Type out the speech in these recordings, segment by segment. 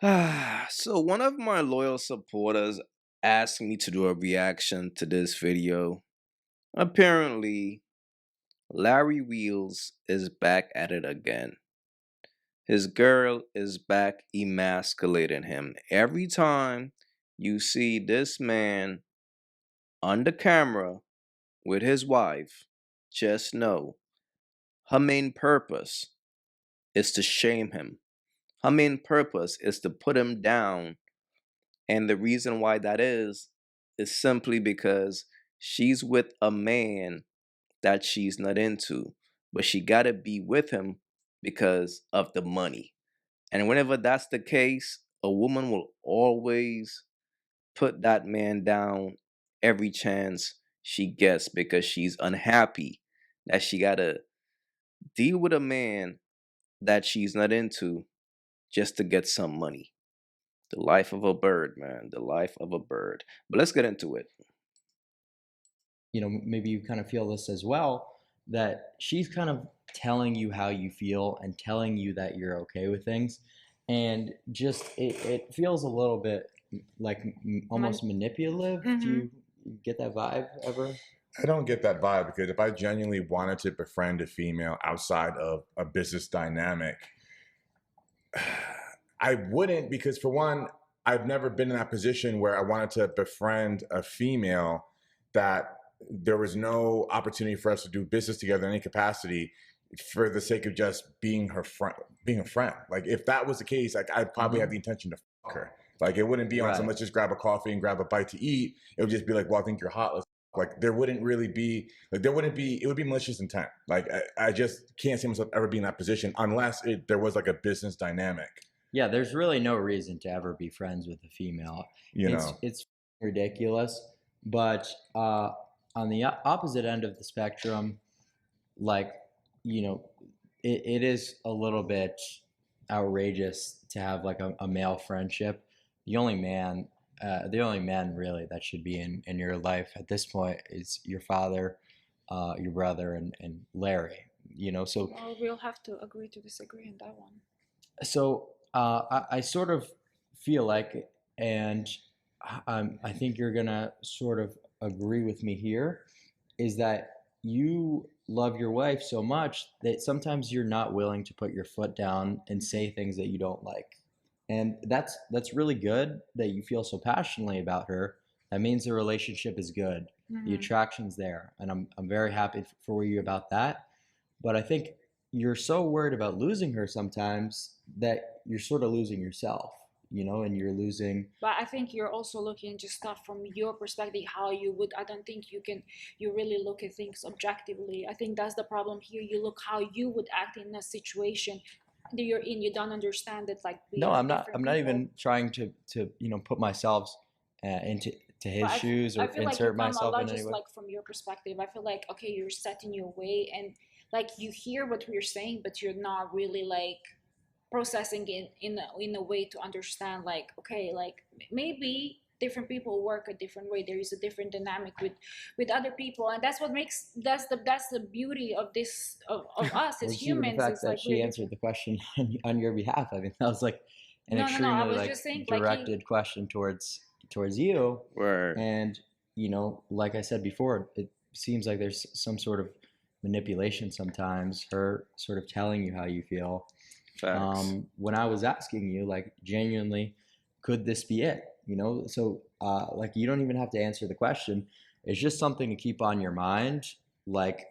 So one of my loyal supporters asked me to do a reaction to this video. Apparently, Larry Wheels is back at it again. His girl is back emasculating him. Every time you see this man on the camera with his wife, just know her main purpose is to shame him. Her main purpose is to put him down. And the reason why that is simply because she's with a man that she's not into, but she got to be with him because of the money. And whenever that's the case, a woman will always put that man down every chance she gets because she's unhappy that she got to deal with a man that she's not into just to get some money. The life of a bird, man. The life of a bird. But let's get into it. Maybe you kind of feel this as well, that she's kind of telling you how you feel and telling you that you're okay with things. And just it feels a little bit like almost manipulative. Do Mm-hmm. you get that vibe ever? I don't get that vibe because if I genuinely wanted to befriend a female outside of a business dynamic, I wouldn't because for one, I've never been in that position where I wanted to befriend a female that there was no opportunity for us to do business together in any capacity for the sake of just being her friend, being a friend. Like if that was the case, like I'd probably have Hmm. the intention to fuck her. Like it wouldn't be on some Right. let's just grab a coffee and grab a bite to eat. It would just be like, well, I think you're hot. Let's like there wouldn't really be like there wouldn't be it would be malicious intent. Like I just can't see myself ever be in that position unless there was like a business dynamic. Yeah, there's really no reason to ever be friends with a female. You It's know, it's ridiculous. But on the opposite end of the spectrum, like you know it is a little bit outrageous to have like a male friendship. The only man really that should be in your life at this point is your father, your brother, and Larry. So Well, we'll have to agree to disagree on that one. I sort of feel like, and I think you're gonna sort of agree with me here, is that you love your wife so much that sometimes you're not willing to put your foot down and say things that you don't like. And that's really good that you feel so passionately about her. That means the relationship is good. The Mm-hmm. attraction's there, and I'm very happy for you about that. But I think you're so worried about losing her sometimes that you're sort of losing yourself, and you're losing. But I think you're also looking just stuff from your perspective, how you would. I don't think you really look at things objectively. I think that's the problem here. You look how you would act in a situation that you're in. You don't understand that like we No, are I'm not. different I'm not people. even trying to put myself into But his I, shoes I or feel like you insert come a myself lot in any just way. like from your perspective. I feel like okay, you're set in your way and like you hear what we're saying, but you're not really like processing it in a way to understand like okay like maybe different people work a different way. There is a different dynamic with other people, and that's what makes that's the beauty of this of us Well, as just even the humans. fact It's that like we're she answered different. the question on your behalf. I mean, that was like an No, I extremely was like just saying like he directed question towards you. Word. And like I said before, it seems like there's some sort of manipulation sometimes. Her sort of telling you how you feel. Facts. When I was asking you, like, genuinely, could this be it? So like, you don't even have to answer the question. It's just something to keep on your mind. Like,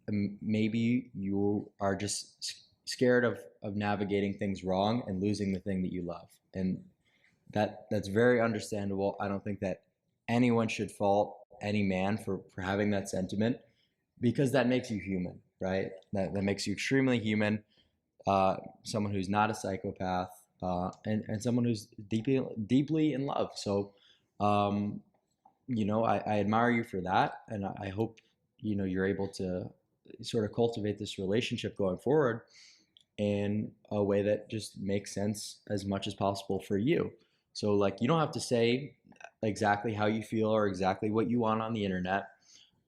maybe you are just scared of navigating things wrong and losing the thing that you love, and that's very understandable. I don't think that anyone should fault any man for having that sentiment, because that makes you human, right? That makes you extremely human, someone who's not a psychopath, and someone who's deeply in love. So, I admire you for that, and I hope you're able to sort of cultivate this relationship going forward in a way that just makes sense as much as possible for you. So, like, you don't have to say exactly how you feel or exactly what you want on the internet,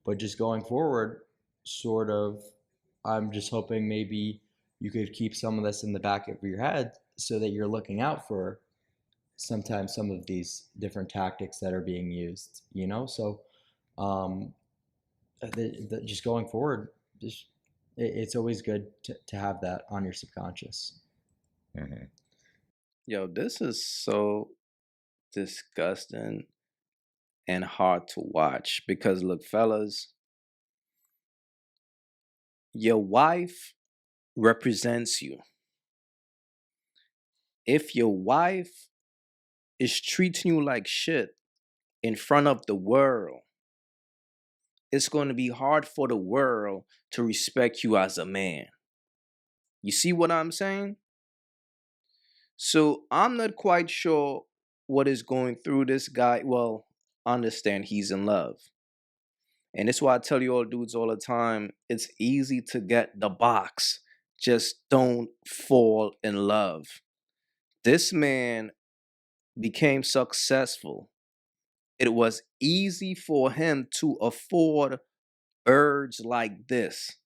but just going forward, sort of, I'm just hoping maybe you could keep some of this in the back of your head so that you're looking out for sometimes some of these different tactics that are being used, you know? So um, just going forward, just, it's always good to have that on your subconscious. Mm-hmm. Yo, this is so disgusting and hard to watch because look, fellas, your wife represents you. If your wife is treating you like shit in front of the world, it's going to be hard for the world to respect you as a man. You see what I'm saying? So I'm not quite sure what is going through this guy. Well, understand he's in love. And that's why I tell you all dudes all the time, it's easy to get the box. Just don't fall in love. This man became successful. It was easy for him to afford birds like this.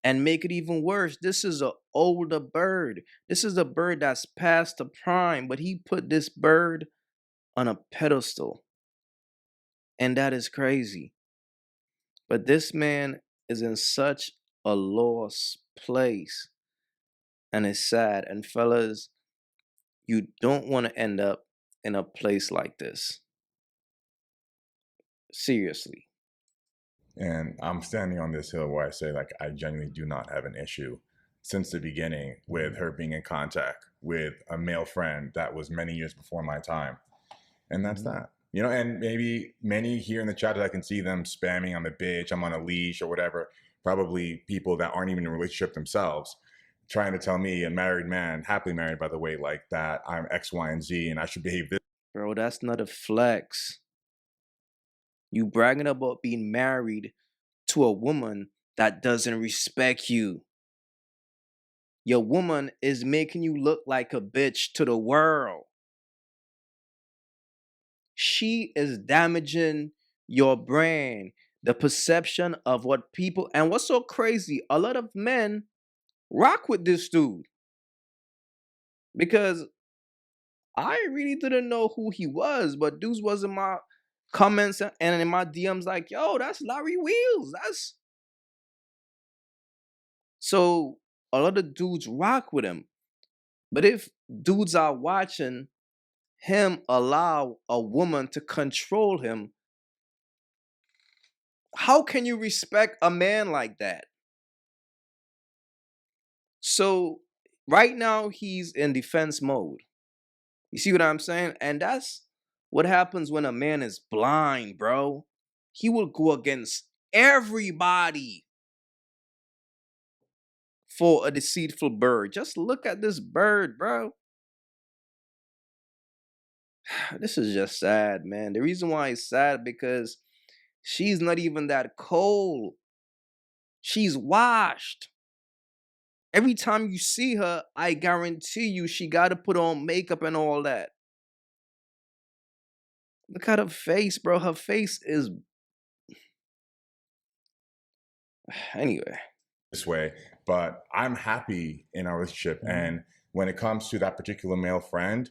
And make it even worse, this is an older bird. This is a bird that's past the prime, but he put this bird on a pedestal. And that is crazy. But this man is in such a lost place. And it's sad. And fellas, you don't want to end up in a place like this. Seriously. And I'm standing on this hill where I say, like, I genuinely do not have an issue since the beginning with her being in contact with a male friend that was many years before my time. And that's that. You know, and maybe many here in the chat, I can see them spamming, I'm a bitch, I'm on a leash or whatever. Probably people that aren't even in a relationship themselves trying to tell me, a married man, happily married, by the way, like that I'm X, Y, and Z and I should behave this. Bro, that's not a flex. You bragging about being married to a woman that doesn't respect you. Your woman is making you look like a bitch to the world. She is damaging your brand, the perception of what people, and what's so crazy, a lot of men rock with this dude because I really didn't know who he was, but dudes was in my comments and in my DMs like, yo, that's Larry Wheels. That's so a lot of dudes rock with him. But if dudes are watching him allow a woman to control him, how can you respect a man like that? So right now he's in defense mode. You see what I'm saying? And that's what happens when a man is blind, bro. He will go against everybody for a deceitful bird. Just look at this bird, bro. This is just sad, man. The reason why it's sad because she's not even that cold. She's washed. Every time you see her, I guarantee you she got to put on makeup and all that. Look at her face, bro. Her face is. Anyway. This way, but I'm happy in our relationship. And when it comes to that particular male friend,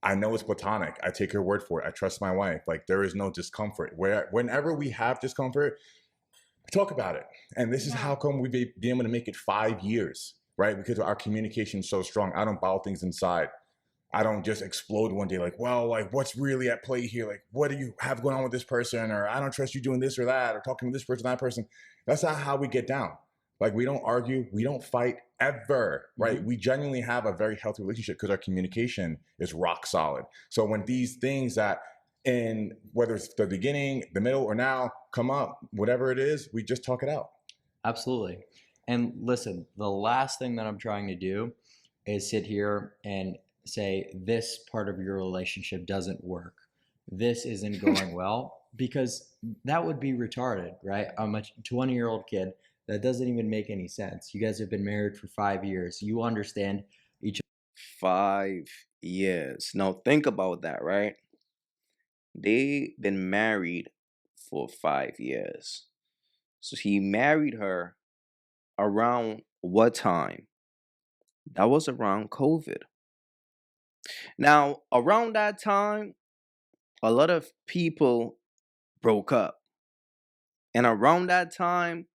I know it's platonic. I take her word for it. I trust my wife. Like there is no discomfort. Whenever we have discomfort, we talk about it. And this is how come we've been able to make it 5 years, right? Because our communication is so strong. I don't bottle things inside. I don't just explode one day like, well, like what's really at play here? Like, what do you have going on with this person? Or I don't trust you doing this or that, or talking to this person, that person. That's not how we get down. Like we don't argue, we don't fight ever, right? Mm-hmm. We genuinely have a very healthy relationship because our communication is rock solid. So when these things that in whether it's the beginning, the middle, or now come up, whatever it is, we just talk it out. Absolutely. And listen, the last thing that I'm trying to do is sit here and say this part of your relationship doesn't work. This isn't going well, because that would be retarded, right? I'm a 20-year-old kid. That doesn't even make any sense. You guys have been married for 5 years. You understand each 5 years. Now think about that, right? They've been married for 5 years. So he married her around what time? That was around COVID. Now, around that time, a lot of people broke up. And around that time,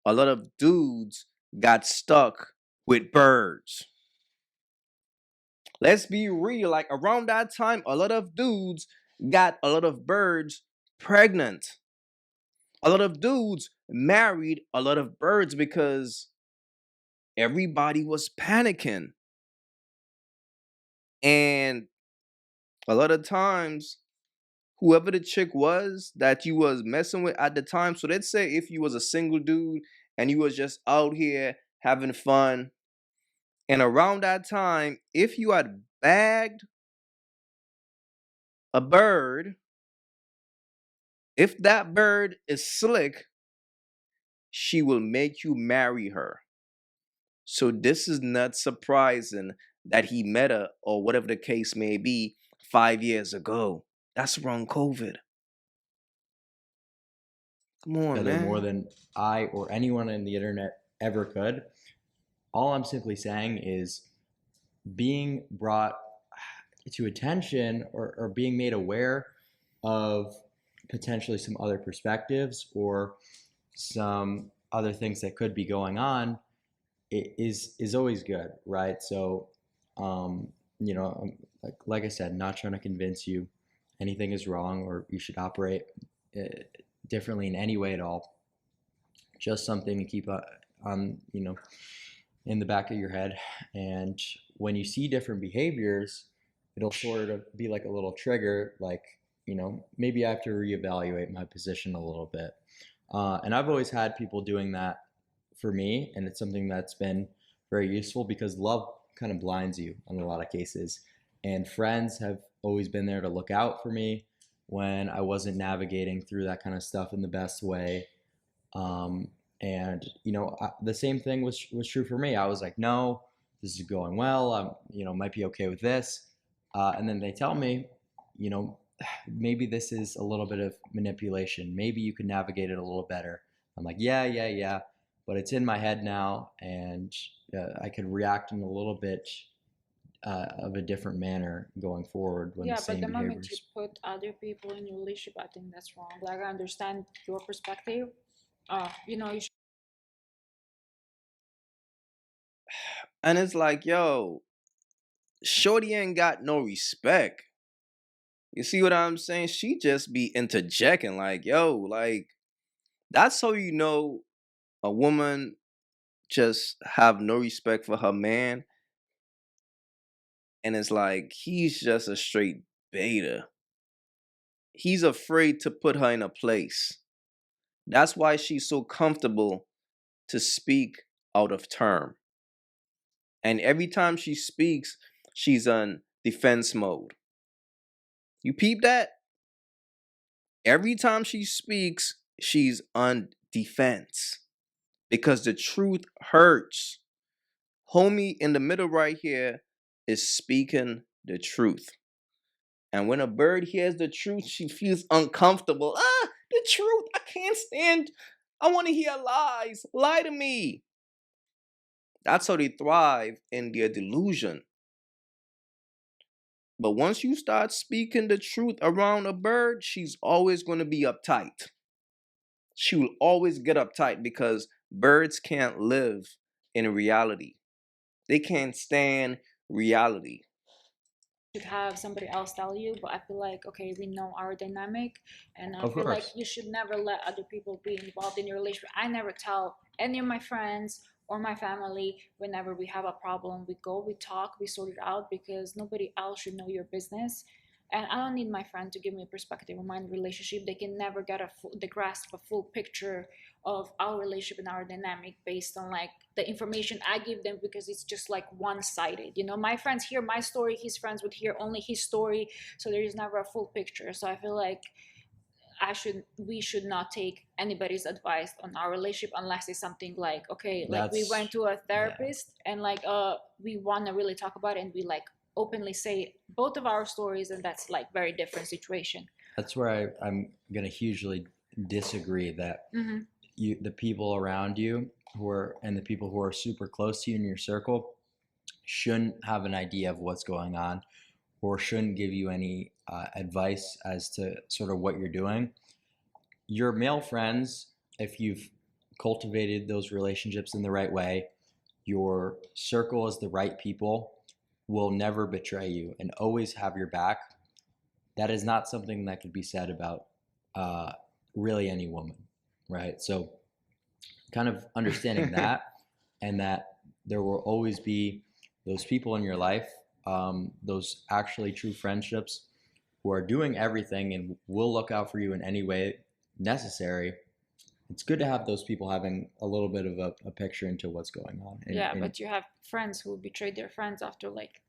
a lot of dudes got stuck with birds. Let's be real. Like around that time, a lot of dudes got a lot of birds pregnant. A lot of dudes married a lot of birds because everybody was panicking. And a lot of times, whoever the chick was that you was messing with at the time, so let's say if you was a single dude and you was just out here having fun, and around that time, if you had bagged a bird, if that bird is slick, she will make you marry her. So this is not surprising that he met her or whatever the case may be 5 years ago. That's around COVID. Come on, Other more man. than I or anyone on the internet ever could. All I'm simply saying is being brought to attention or being made aware of potentially some other perspectives or some other things that could be going on is always good, right? So, you know, like I said, not trying to convince you anything is wrong or you should operate uh, differently in any way at all. Just something to keep on, you know, in the back of your head. And when you see different behaviors, it'll sort of be like a little trigger, like, you know, maybe I have to reevaluate my position a little bit. And I've always had people doing that for me, and it's something that's been very useful because love kind of blinds you in a lot of cases. And friends have always been there to look out for me when I wasn't navigating through that kind of stuff in the best way. Um, and you know, the same thing was true for me. I was like, no, this is going well. I'm, you know, might be okay with this. And then they tell me, you know, maybe this is a little bit of manipulation. Maybe you could navigate it a little better. I'm like, yeah, but it's in my head now, and I could react in a little bit of a different manner going forward when the Yeah, but same the moment you behaviors. put other people in your relationship, I think that's wrong. Like, I understand your perspective. You know, you should. And it's like, yo, Shorty ain't got no respect. You see what I'm saying? She just be interjecting, like, yo, like, that's how you know a woman just have no respect for her man. And it's like, he's just a straight beta. He's afraid to put her in a place. That's why she's so comfortable to speak out of term. And every time she speaks, she's on defense mode. You peep that? Every time she speaks, she's on defense because the truth hurts. Homie in the middle right here is speaking the truth. And when a bird hears the truth, she feels uncomfortable. The truth. I can't stand. I want to hear lies. Lie to me. That's how they thrive in their delusion. But once you start speaking the truth around a bird, she's always going to be uptight. She will always get uptight because birds can't live in reality. They can't stand reality. Should have somebody else tell you, but I feel like, okay, we know our dynamic, and I Of feel like course. you should never let other people be involved in your relationship. I never tell any of my friends or my family. Whenever we have a problem, we go, we talk, we sort it out, because nobody else should know your business. And I don't need my friend to give me a perspective on my relationship. They can never get the grasp, a full picture of our relationship and our dynamic based on like the information I give them, because it's just like one-sided. You know, my friends hear my story, his friends would hear only his story, so there is never a full picture. So I feel like we should not take anybody's advice on our relationship unless it's something like, okay, like we went That's to a yeah. therapist and like we want to really talk about it, and we like openly say both of our stories, and that's like very different situation. That's where I'm gonna hugely disagree that Mm-hmm. the people around you who are and the people who are super close to you in your circle shouldn't have an idea of what's going on or shouldn't give you any advice as to sort of what you're doing. Your male friends, if you've cultivated those relationships in the right way, your circle is the right people, will never betray you and always have your back. That is not something that could be said about really any woman, right? So kind of understanding that, and that there will always be those people in your life, those actually true friendships who are doing everything and will look out for you in any way necessary. It's good to have those people having a little bit of a picture into what's going on. Yeah, but you have friends who betrayed their friends after like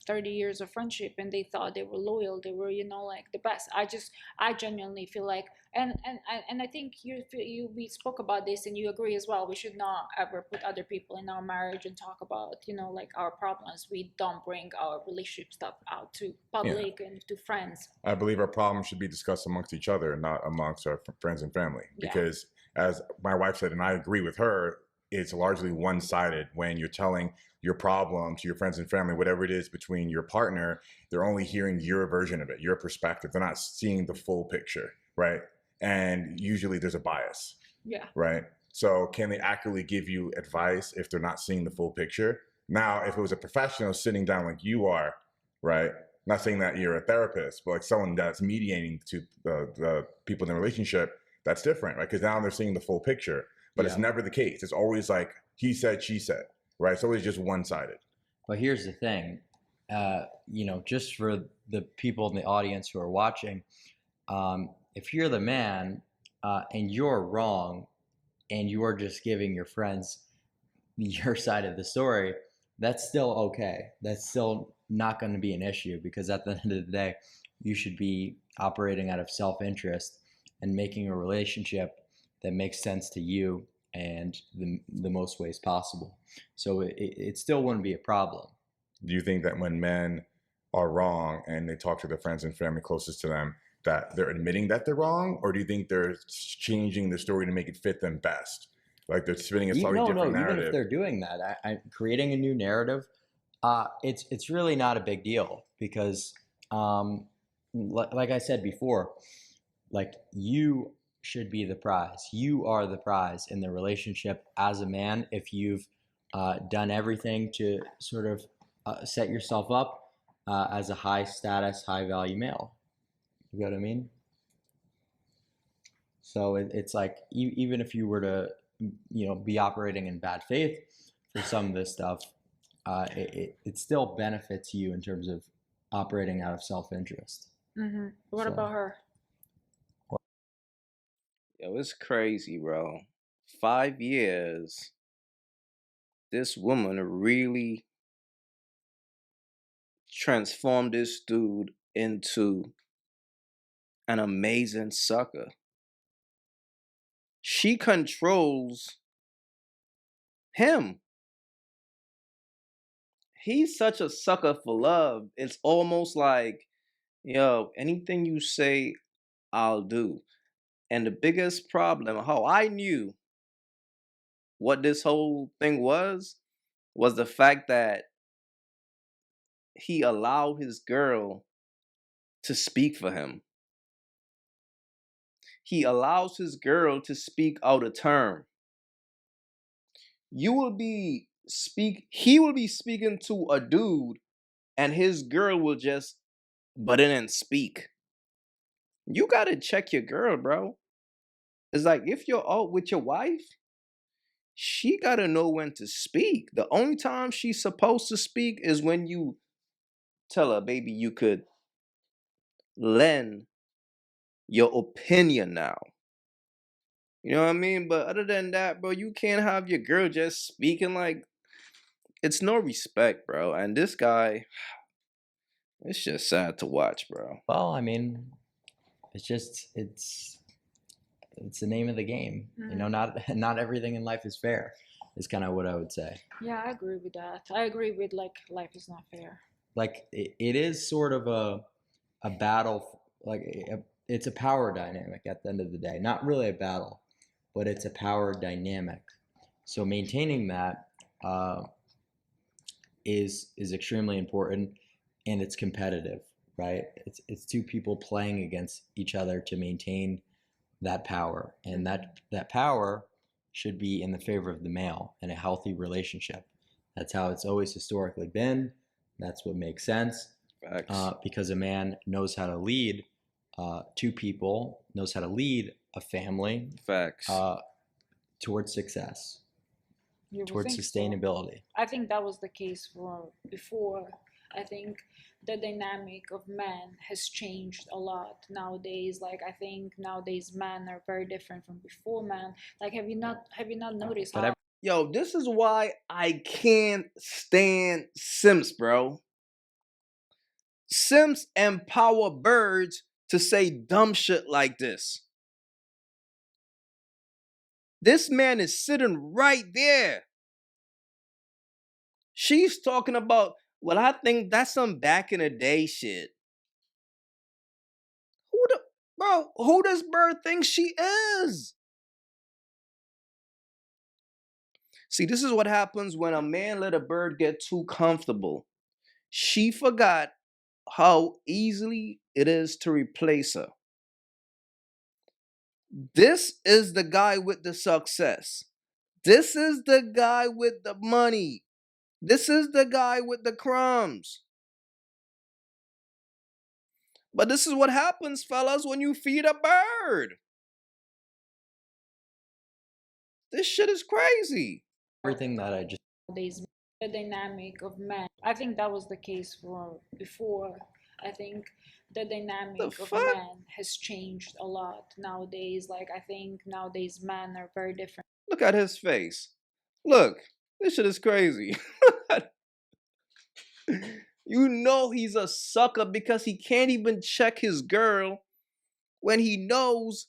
30 years of friendship, and they thought they were loyal, they were, like the best. I genuinely feel like, and I think we spoke about this and you agree as well, we should not ever put other people in our marriage and talk about, like our problems. We don't bring our relationship stuff out to public and to friends. I believe our problems should be discussed amongst each other, not amongst our friends and family. Because as my wife said, and I agree with her, it's largely one-sided when you're telling your problem to your friends and family, whatever it is between your partner. They're only hearing your version of it, your perspective. They're not seeing the full picture, right? And usually there's a bias, right? So can they accurately give you advice if they're not seeing the full picture? Now, if it was a professional sitting down like you are, right? Not saying that you're a therapist, but like someone that's mediating to the people in the relationship, that's different, right? Because now they're seeing the full picture. But it's never the case. It's always like he said, she said, right? It's always just one-sided. But here's the thing, just for the people in the audience who are watching, if you're the man and you're wrong and you're just giving your friends your side of the story, that's still okay. That's still not going to be an issue, because at the end of the day, you should be operating out of self-interest and making a relationship that makes sense to you and the most ways possible. So it still wouldn't be a problem. Do you think that when men are wrong and they talk to their friends and family closest to them, that they're admitting that they're wrong? Or do you think they're changing the story to make it fit them best? Like they're spinning a slightly different narrative? Even if they're doing that, creating a new narrative, it's really not a big deal, because like I said before, like you should be the prize. You are the prize in the relationship as a man if you've done everything to sort of set yourself up as a high status, high value male. You know what I mean? So it's like even if you were to be operating in bad faith for some of this stuff, it still benefits you in terms of operating out of self-interest. What about her? Yo, it's crazy, bro. 5 years, this woman really transformed this dude into an amazing sucker. She controls him. He's such a sucker for love. It's almost like, yo, anything you say, I'll do. And the biggest problem, how I knew what this whole thing was the fact that he allowed his girl to speak for him. He allows his girl to speak out of turn. He will be speaking to a dude, and his girl will just butt in and speak. You gotta check your girl, bro. It's like if you're out with your wife, she gotta know when to speak. The only time she's supposed to speak is when you tell her, baby, you could lend your opinion now. You know what I mean? But other than that, bro, you can't have your girl just speaking like it's no respect, bro. And this guy, it's just sad to watch, bro. Well, I mean, it's the name of the game. Not everything in life is fair, is kind of what I would say. Yeah, I agree with that. I agree with like life is not fair. Like it is sort of a battle, like it's a power dynamic at the end of the day. Not really a battle, but it's a power dynamic. So maintaining that, is extremely important, and it's competitive, right? It's two people playing against each other to maintain that power, and that power should be in the favor of the male in a healthy relationship. That's how it's always historically been. That's what makes sense, Facts. because a man knows how to lead two people, knows how to lead a family Facts. towards success, You would towards think so. sustainability. I think that was the case for before. I think the dynamic of men has changed a lot nowadays. Like I think nowadays men are very different from before men. Like have you not noticed But how Yo, this is why I can't stand simps, bro. Simps empower birds to say dumb shit like this. This man is sitting right there. She's talking about, well, I think that's some back in the day shit. Who does bird think she is? See, this is what happens when a man let a bird get too comfortable. She forgot how easily it is to replace her. This is the guy with the success. This is the guy with the money. This is the guy with the crumbs. But this is what happens, fellas, when you feed a bird. This shit is crazy. everything that I just nowadays the dynamic of men. I think that was the case for before. I think the The dynamic of fuck? men has changed a lot nowadays. Like I think nowadays men are very different. Look at his face. Look, this shit is crazy. You know he's a sucker because he can't even check his girl when he knows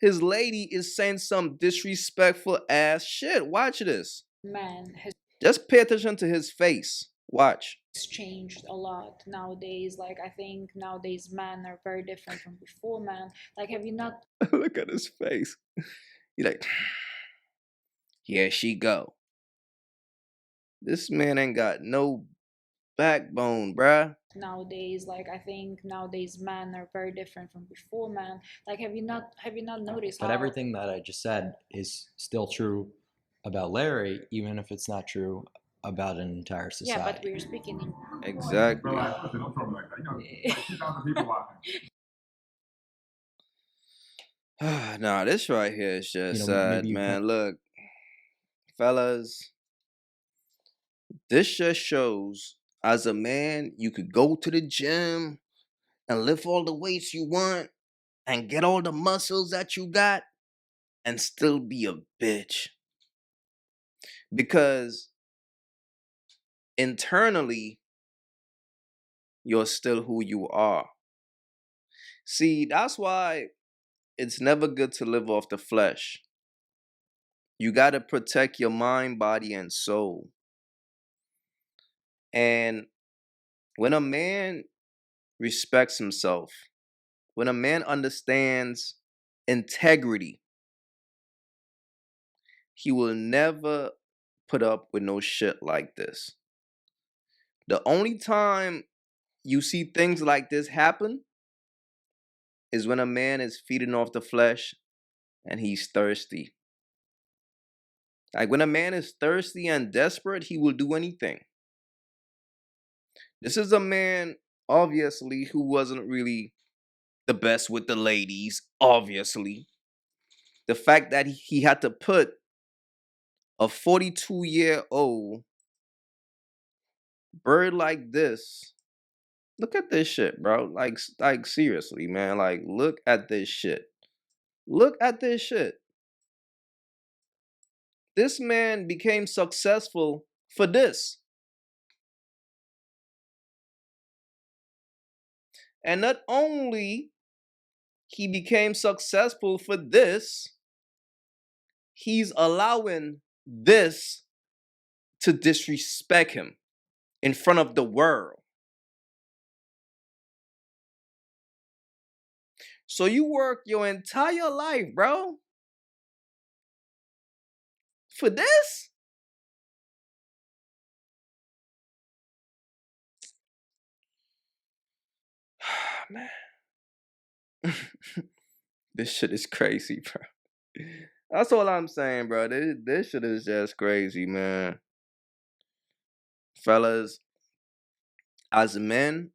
his lady is saying some disrespectful ass shit. Watch this. Men has Just pay attention to his face. Watch. changed a lot nowadays. Like I think nowadays men are very different from before men. Like have you not Look at his face. He's like, here she go. This man ain't got no backbone, bruh. nowadays like I think nowadays men are very different from before men. Like have you not noticed but how everything that I just said is still true about Larry, even if it's not true about an entire yeah, but society. we're speaking in Exactly. Relax, listen, don't talk like that. You know, like 2,000 people watching. Nah, this right here is just You know, sad, maybe you man. can't. Look, fellas, this just shows as a man, you could go to the gym and lift all the weights you want and get all the muscles that you got and still be a bitch. Because internally, you're still who you are. See, that's why it's never good to live off the flesh. You got to protect your mind, body, and soul. And when a man respects himself, when a man understands integrity, he will never put up with no shit like this. The only time you see things like this happen is when a man is feeding off the flesh and he's thirsty. Like when a man is thirsty and desperate, he will do anything. This is a man, obviously, who wasn't really the best with the ladies, obviously. The fact that he had to put a 42-year-old bird like this, look at this shit, bro. Like seriously, man. Like, look at this shit. Look at this shit. This man became successful for this. And not only he became successful for this, he's allowing this to disrespect him in front of the world. So you work your entire life, bro, for this? man. This shit is crazy, bro. That's all I'm saying, bro. This shit is just crazy, man. Fellas, as men,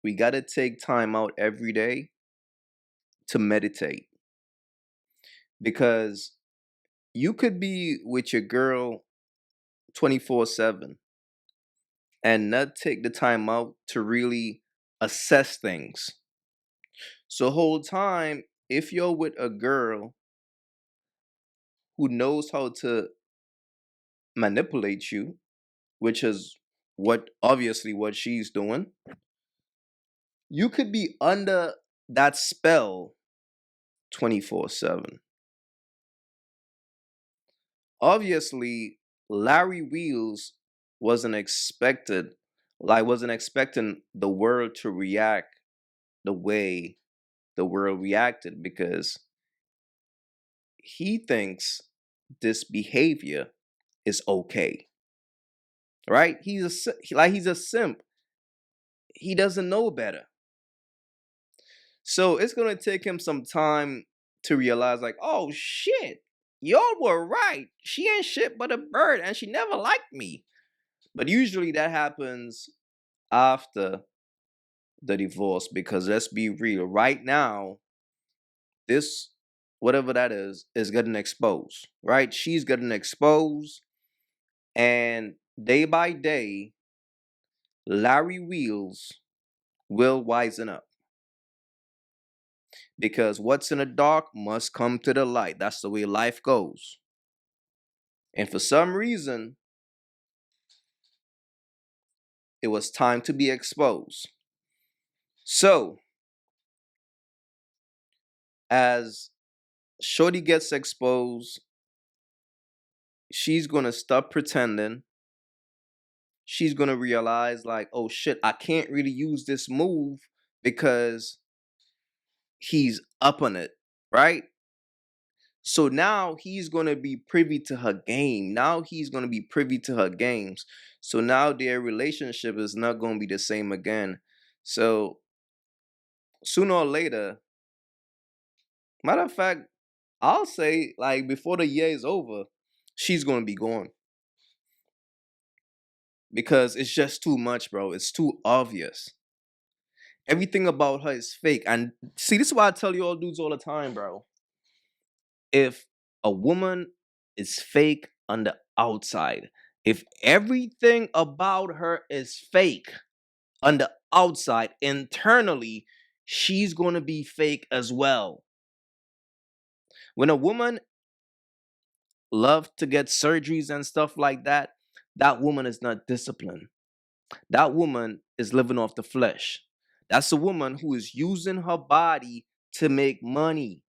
we gotta take time out every day to meditate. Because you could be with your girl 24/7 and not take the time out to really assess things. So whole time, if you're with a girl who knows how to manipulate you, which is obviously what she's doing, you could be under that spell 24/7. Obviously, Larry Wheels wasn't expecting the world to react the way the world reacted, because he thinks this behavior is okay. Right? He's a simp. He doesn't know better. So it's gonna take him some time to realize, like, oh shit, y'all were right. She ain't shit but a bird, and she never liked me. But usually that happens after the divorce, because let's be real, right now, this whatever that is getting exposed. Right? She's getting exposed, and day by day, Larry Wheels will wisen up. Because what's in the dark must come to the light. That's the way life goes. And for some reason, it was time to be exposed. So, as Shorty gets exposed, she's going to stop pretending. She's going to realize, like, oh shit, I can't really use this move because he's up on it, right? So now he's going to be privy to her game. Now he's going to be privy to her games. So now their relationship is not going to be the same again. So sooner or later, matter of fact, I'll say, like, before the year is over, she's going to be gone. Because it's just too much, bro. It's too obvious. Everything about her is fake. And see, this is why I tell you all dudes all the time, bro. If a woman is fake on the outside, if everything about her is fake on the outside, internally, she's going to be fake as well. When a woman loves to get surgeries and stuff like that, that woman is not disciplined. That woman is living off the flesh. That's a woman who is using her body to make money.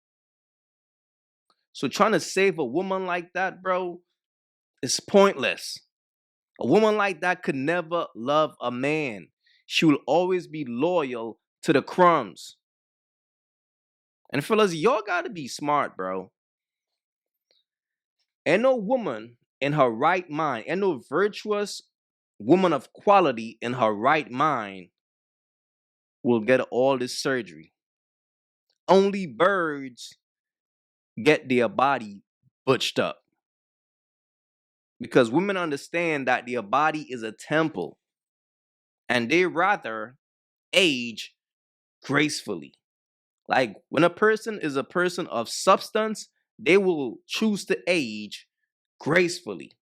So trying to save a woman like that, bro, is pointless. A woman like that could never love a man. She will always be loyal to the crumbs. And fellas, y'all gotta be smart, bro. Ain't no woman in her right mind, ain't no virtuous woman of quality in her right mind will get all this surgery. Only birds get their body butched up. Because women understand that their body is a temple, and they rather age gracefully. Like, when a person is a person of substance, they will choose to age gracefully.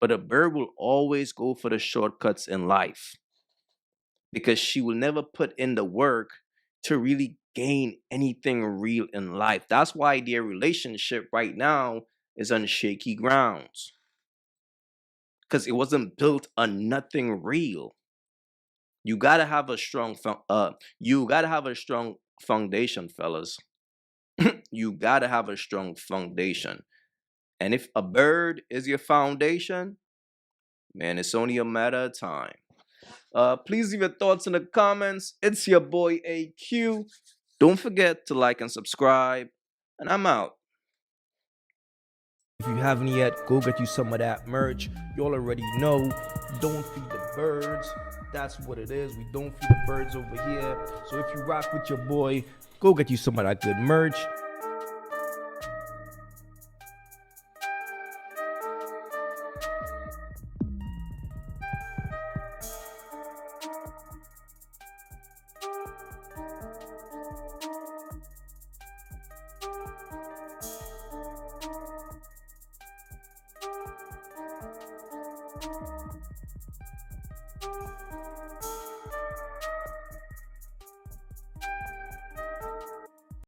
But a bird will always go for the shortcuts in life, because she will never put in the work to really gain anything real in life. That's why their relationship right now is on shaky grounds, because it wasn't built on nothing real. You gotta have a strong foundation, fellas. You gotta have a strong foundation. And if a bird is your foundation, man, it's only a matter of time. Please leave your thoughts in the comments. It's your boy AyeQ. Don't forget to like and subscribe. And I'm out. If you haven't yet, go get you some of that merch. You all already know. Don't feed the birds. That's what it is. We don't feed the birds over here. So if you rock with your boy, go get you some of that good merch.